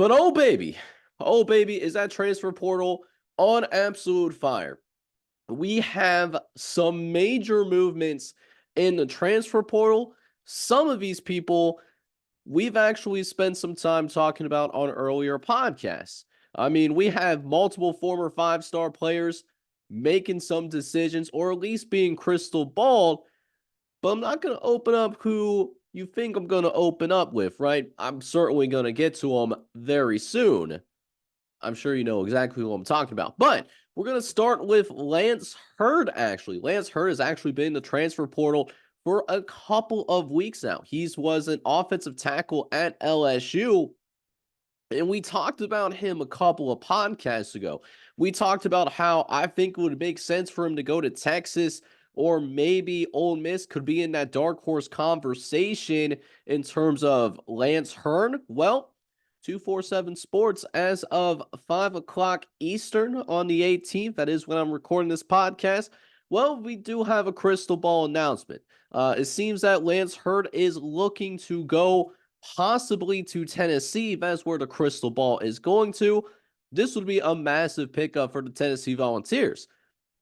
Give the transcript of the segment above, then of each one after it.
But oh baby, is that transfer portal on absolute fire? We have some major movements in the transfer portal. Some of these people we've actually spent some time talking about on earlier podcasts. I mean, we have multiple former five-star players making some decisions or at least being crystal balled, but I'm not going to open up who you think I'm going to open up with, right? I'm certainly going to get to them very soon. I'm sure you know exactly who I'm talking about. But we're going to start with Lance Heard, actually. Lance Heard has actually been in the transfer portal for a couple of weeks now. He was an offensive tackle at LSU, and we talked about him a couple of podcasts ago. We talked about how I think it would make sense for him to go to Texas, or maybe Ole Miss could be in that dark horse conversation in terms of Lance Hearn. Well, 247 Sports, as of 5 o'clock Eastern on the 18th, that is when I'm recording this podcast. Well, we do have a crystal ball announcement. It seems that Lance Heard is looking to go possibly to Tennessee. That's where the crystal ball is going to. This would be a massive pickup for the Tennessee Volunteers.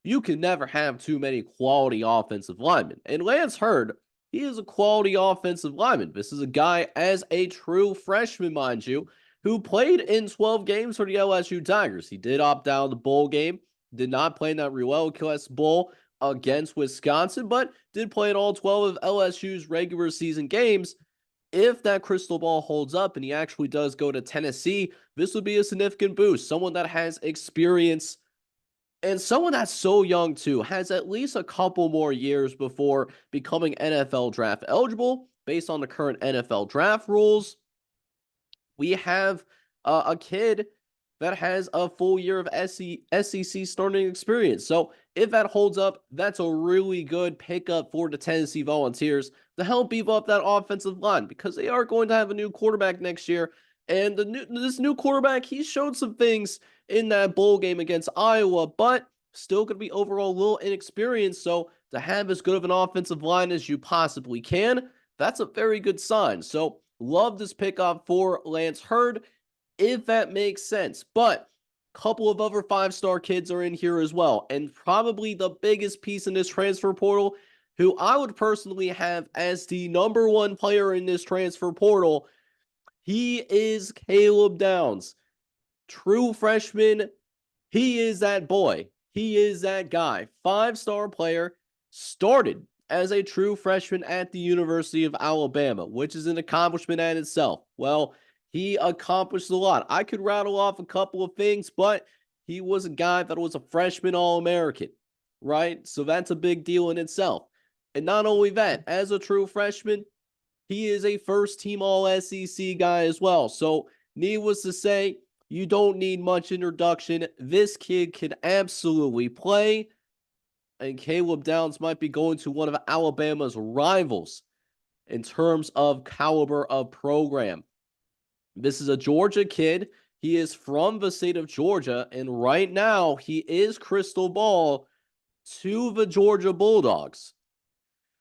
You can never have too many quality offensive linemen. And Lance Heard, he is a quality offensive lineman. This is a guy, as a true freshman, mind you, who played in 12 games for the LSU Tigers. He did opt out of the bowl game, did not play in that RuelloQuest Bowl against Wisconsin, but did play in all 12 of LSU's regular season games. If that crystal ball holds up and he actually does go to Tennessee, this would be a significant boost. Someone that has experience and someone that's so young too, has at least a couple more years before becoming NFL draft eligible based on the current NFL draft rules. We have a kid that has a full year of SEC starting experience. So if that holds up, that's a really good pickup for the Tennessee Volunteers to help beef up that offensive line, because they are going to have a new quarterback next year. And this new quarterback, he showed some things in that bowl game against Iowa, but still going to be overall a little inexperienced. So to have as good of an offensive line as you possibly can, that's a very good sign. So love this pickup for Lance Heard, if that makes sense. But a couple of other five-star kids are in here as well. And probably the biggest piece in this transfer portal, who I would personally have as the number one player in this transfer portal, he is Caleb Downs. True freshman. He is that boy. He is that guy. Five-star player, started as a true freshman at the University of Alabama, which is an accomplishment in itself. Well, he accomplished a lot. I could rattle off a couple of things, but he was a guy that was a freshman All-American, right? So that's a big deal in itself. And not only that, as a true freshman, he is a first-team All-SEC guy as well. So needless to say, you don't need much introduction. This kid can absolutely play. And Caleb Downs might be going to one of Alabama's rivals in terms of caliber of program. This is a Georgia kid. He is from the state of Georgia, and right now he is crystal ball to the Georgia Bulldogs.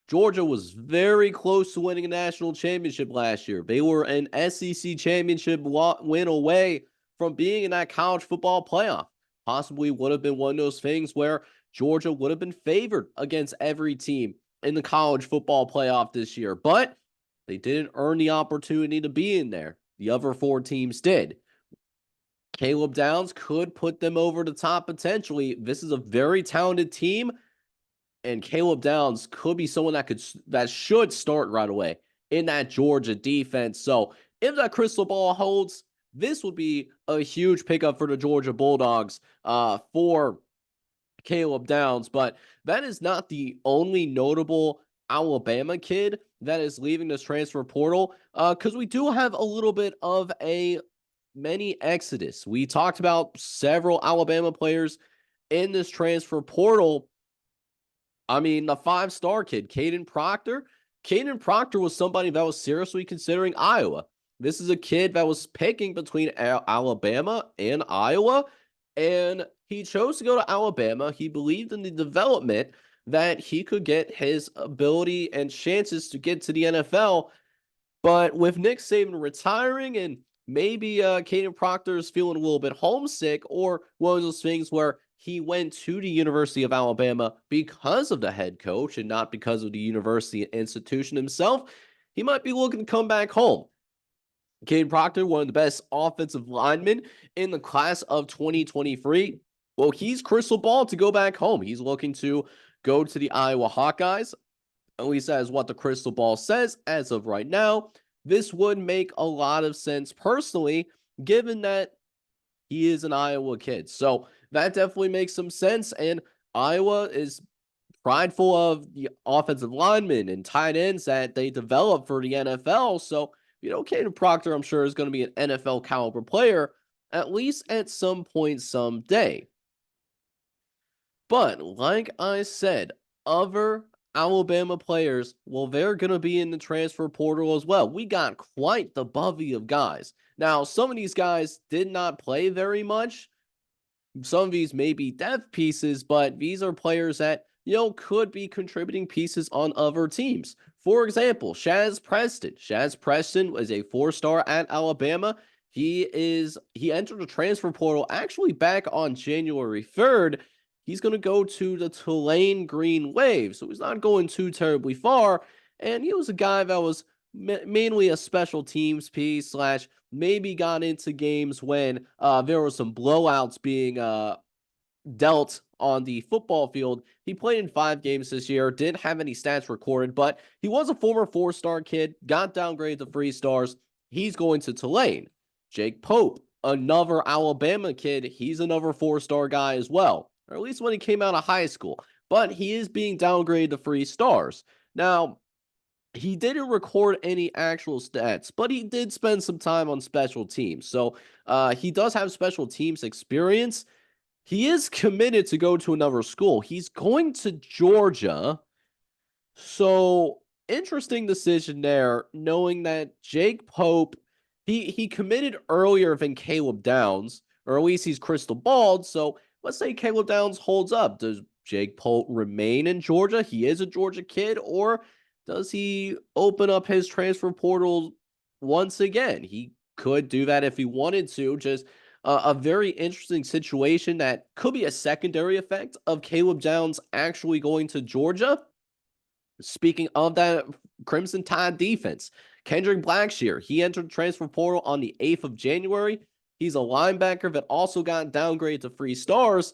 Georgia was very close to winning a national championship last year. They were an SEC championship win away from being in that college football playoff. Possibly would have been one of those things where Georgia would have been favored against every team in the college football playoff this year, but they didn't earn the opportunity to be in there. The other four teams did. Caleb Downs could put them over the top potentially. This is a very talented team, and Caleb Downs could be someone that should start right away in that Georgia defense. So if that crystal ball holds, this would be a huge pickup for the Georgia Bulldogs for Caleb Downs. But that is not the only notable Alabama kid that is leaving this transfer portal, because we do have a little bit of a mini exodus. We talked about several Alabama players in this transfer portal. I mean, the five-star kid, Caden Proctor. Caden Proctor was somebody that was seriously considering Iowa. This is a kid that was picking between Alabama and Iowa, and he chose to go to Alabama. He believed in the development that he could get his ability and chances to get to the NFL. But with Nick Saban retiring and maybe Caden Proctor is feeling a little bit homesick, or one of those things where he went to the University of Alabama because of the head coach and not because of the university institution himself. He might be looking to come back home. Caden Proctor, one of the best offensive linemen in the class of 2023. Well, he's crystal ball to go back home. He's looking to go to the Iowa Hawkeyes. At least that is what the crystal ball says as of right now. This would make a lot of sense personally, given that he is an Iowa kid. So that definitely makes some sense. And Iowa is prideful of the offensive linemen and tight ends that they develop for the NFL. So, Caden Proctor, I'm sure, is going to be an NFL caliber player, at least at some point someday. But like I said, other Alabama players, well, they're going to be in the transfer portal as well. We got quite the bevy of guys. Now, some of these guys did not play very much. Some of these may be depth pieces, but these are players that, could be contributing pieces on other teams. For example, Shaz Preston. Shaz Preston was a 4-star at Alabama. He entered the transfer portal actually back on January 3rd. He's going to go to the Tulane Green Wave, so he's not going too terribly far. And he was a guy that was mainly a special teams piece slash maybe got into games when there were some blowouts being dealt on the football field. He played in 5 games this year, didn't have any stats recorded, but he was a former 4-star kid, got downgraded to 3 stars. He's going to Tulane. Jake Pope, another Alabama kid, he's another 4-star guy as well, or at least when he came out of high school, but he is being downgraded to 3 stars. Now, he didn't record any actual stats, but he did spend some time on special teams. So he does have special teams experience. He is committed to go to another school. He's going to Georgia. So interesting decision there, knowing that Jake Pope, he committed earlier than Caleb Downs, or at least he's crystal balled. So let's say Caleb Downs holds up. Does Jake Pope remain in Georgia? He is a Georgia kid, or does he open up his transfer portal once again? He could do that if he wanted to. Just a very interesting situation that could be a secondary effect of Caleb Downs actually going to Georgia. Speaking of that Crimson Tide defense, Kendrick Blackshear, he entered the transfer portal on the 8th of January. He's a linebacker that also got downgraded to 3 stars.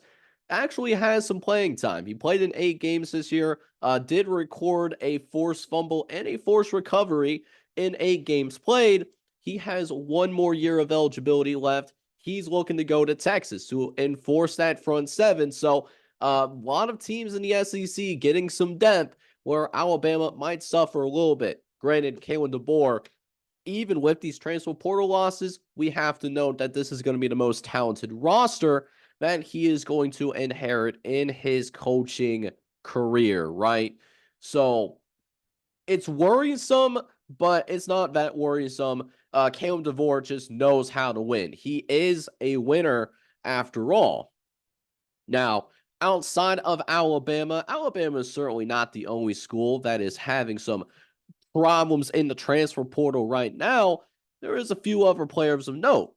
Actually has some playing time. He played in 8 games this year, did record a forced fumble and a forced recovery in 8 games played. He has 1 more year of eligibility left. He's looking to go to Texas to enforce that front 7. So a lot of teams in the SEC getting some depth where Alabama might suffer a little bit. Granted, Kalen DeBoer, even with these transfer portal losses, we have to note that this is going to be the most talented roster that he is going to inherit in his coaching career, right? So it's worrisome, but it's not that worrisome. Kalen DeBoer just knows how to win. He is a winner after all. Now, outside of Alabama, Alabama is certainly not the only school that is having some problems in the transfer portal right now. There is a few other players of note.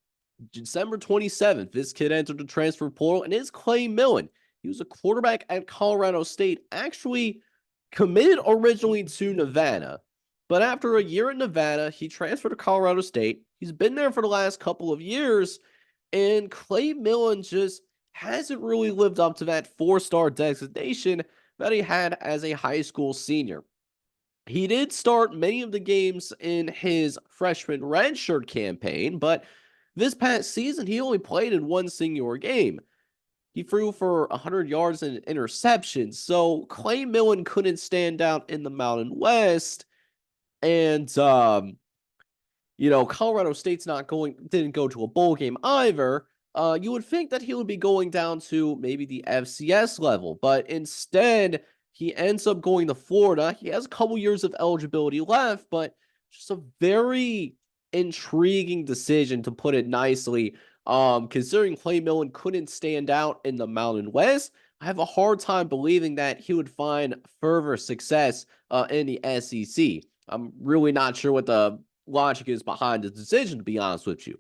December 27th, this kid entered the transfer portal, and it's Clay Millen. He was a quarterback at Colorado State, actually committed originally to Nevada. But after a year in Nevada, he transferred to Colorado State. He's been there for the last couple of years, and Clay Millen just hasn't really lived up to that 4-star designation that he had as a high school senior. He did start many of the games in his freshman redshirt campaign, but this past season, he only played in 1 singular game. He threw for 100 yards and an interception, so Clay Millen couldn't stand out in the Mountain West, and Colorado State's didn't go to a bowl game either. You would think that he would be going down to maybe the FCS level, but instead he ends up going to Florida. He has a couple years of eligibility left, but just a very intriguing decision, to put it nicely. Considering Clay Millen couldn't stand out in the Mountain West, I have a hard time believing that he would find further success in the SEC. I'm really not sure what the logic is behind the decision, to be honest with you.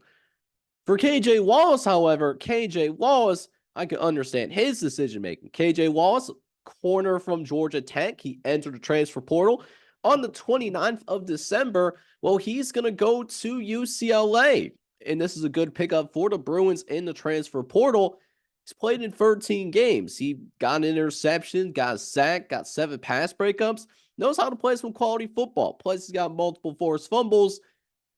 For KJ Wallace, however, KJ Wallace, I can understand his decision making. KJ Wallace, corner from Georgia Tech, he entered the transfer portal on the 29th of December. Well, he's going to go to UCLA, and this is a good pickup for the Bruins in the transfer portal. He's played in 13 games. He got an interception, got a sack, got 7 pass breakups, knows how to play some quality football. Plus, he's got multiple forced fumbles.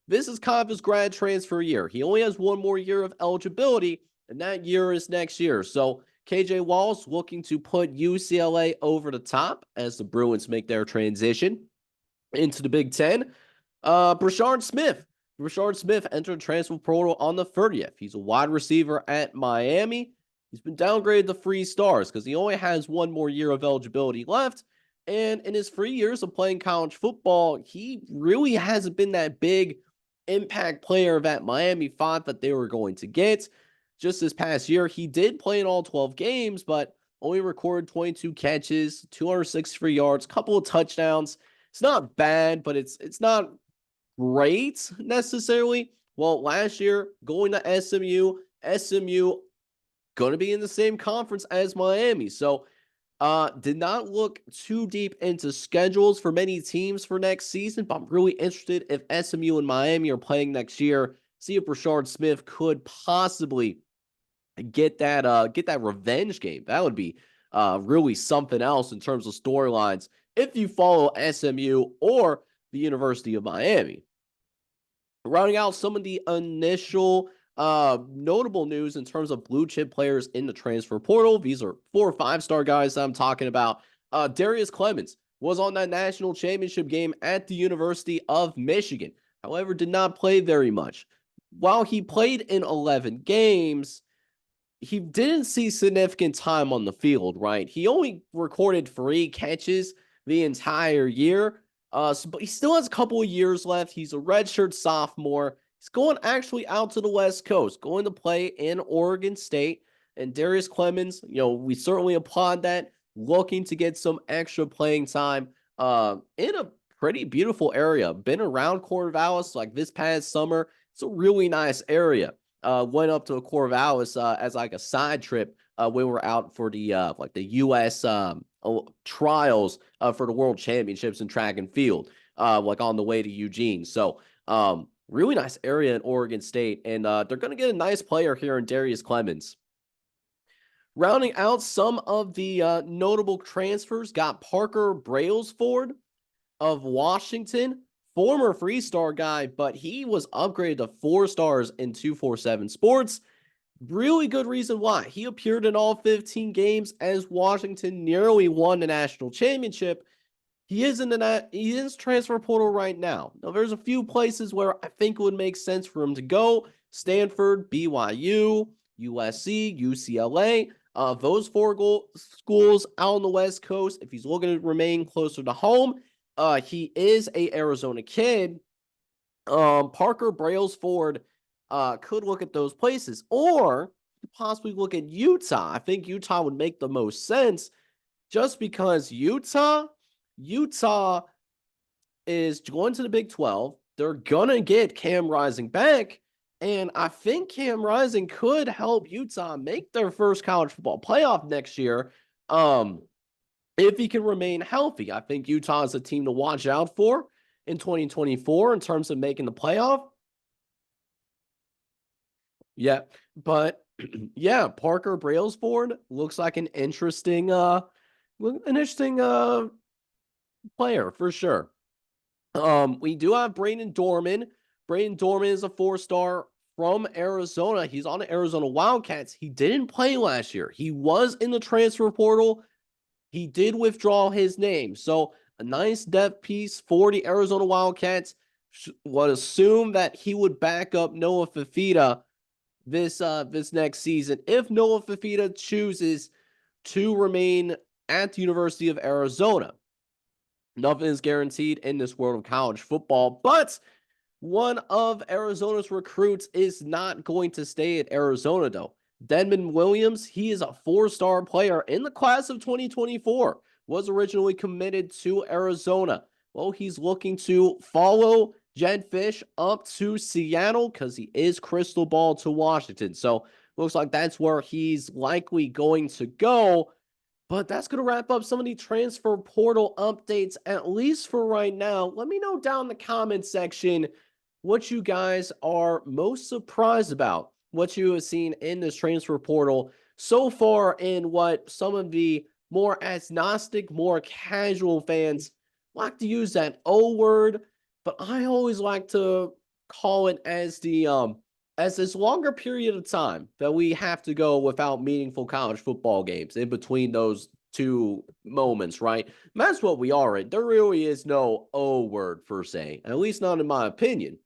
This is kind of his grad transfer year. He only has one more year of eligibility, and that year is next year. So KJ Wallace looking to put UCLA over the top as the Bruins make their transition into the Big Ten. Brashard Smith. Brashard Smith entered transfer portal on the 30th. He's a wide receiver at Miami. He's been downgraded to 3 stars because he only has one more year of eligibility left. And in his 3 years of playing college football, he really hasn't been that big impact player that Miami thought that they were going to get. Just this past year, he did play in all 12 games, but only recorded 22 catches, 263 yards, couple of touchdowns. It's not bad, but it's not great necessarily. Well, last year, going to SMU going to be in the same conference as Miami. So did not look too deep into schedules for many teams for next season, but I'm really interested if SMU and Miami are playing next year. See if Brashard Smith could possibly get that revenge game. That would be really something else in terms of storylines if you follow SMU or the University of Miami. Rounding out some of the initial notable news in terms of blue chip players in the transfer portal. These are 4 or 5-star guys that I'm talking about. Darius Clemens was on that national championship game at the University of Michigan. However, did not play very much. While he played in 11 games, he didn't see significant time on the field, right? He only recorded 3 catches the entire year. But he still has a couple of years left. He's a redshirt sophomore. He's going actually out to the West Coast, going to play in Oregon State. And Darius Clemens, we certainly applaud that, looking to get some extra playing time in a pretty beautiful area. Been around Corvallis like this past summer. It's a really nice area. Went up to Corvallis as like a side trip when we were out for the the U.S. Trials for the World Championships in track and field, like on the way to Eugene. So really nice area in Oregon State, and they're going to get a nice player here in Darius Clemens. Rounding out some of the notable transfers, got Parker Brailsford of Washington, former 3-star guy, but he was upgraded to 4 stars in 247 Sports. Really good reason why. He appeared in all 15 games as Washington nearly won the national championship. He is transfer portal right now. Now, there's a few places where I think it would make sense for him to go. Stanford, BYU, USC, UCLA. Those 4 schools out on the West Coast. If he's looking to remain closer to home, he is a Arizona kid. Parker Brailsford could look at those places, or possibly look at Utah. I think Utah would make the most sense, just because Utah is going to the Big 12. They're gonna get Cam Rising back, and I think Cam Rising could help Utah make their first college football playoff next year. If he can remain healthy, I think Utah is a team to watch out for in 2024 in terms of making the playoff. Yeah, but yeah, Parker Brailsford looks like an interesting player for sure. We do have Brayden Dorman. Brayden Dorman is a 4-star from Arizona. He's on the Arizona Wildcats. He didn't play last year. He was in the transfer portal. He did withdraw his name. So a nice depth piece for the Arizona Wildcats. Would assume that he would back up Noah Fifita this next season if Noah Fifita chooses to remain at the University of Arizona. Nothing is guaranteed in this world of college football, but one of Arizona's recruits is not going to stay at Arizona, though. Denman Williams, he is a 4-star player in the class of 2024, was originally committed to Arizona. Well, he's looking to follow Jedd Fisch up to Seattle because he is crystal ball to Washington. So looks like that's where he's likely going to go. But that's going to wrap up some of the transfer portal updates, at least for right now. Let me know down in the comment section what you guys are most surprised about, what you have seen in this transfer portal so far, and what some of the more agnostic, more casual fans like to use that O word, but I always like to call it as this longer period of time that we have to go without meaningful college football games in between those two moments, right? And that's what we are in. There really is no O word per se, at least not in my opinion.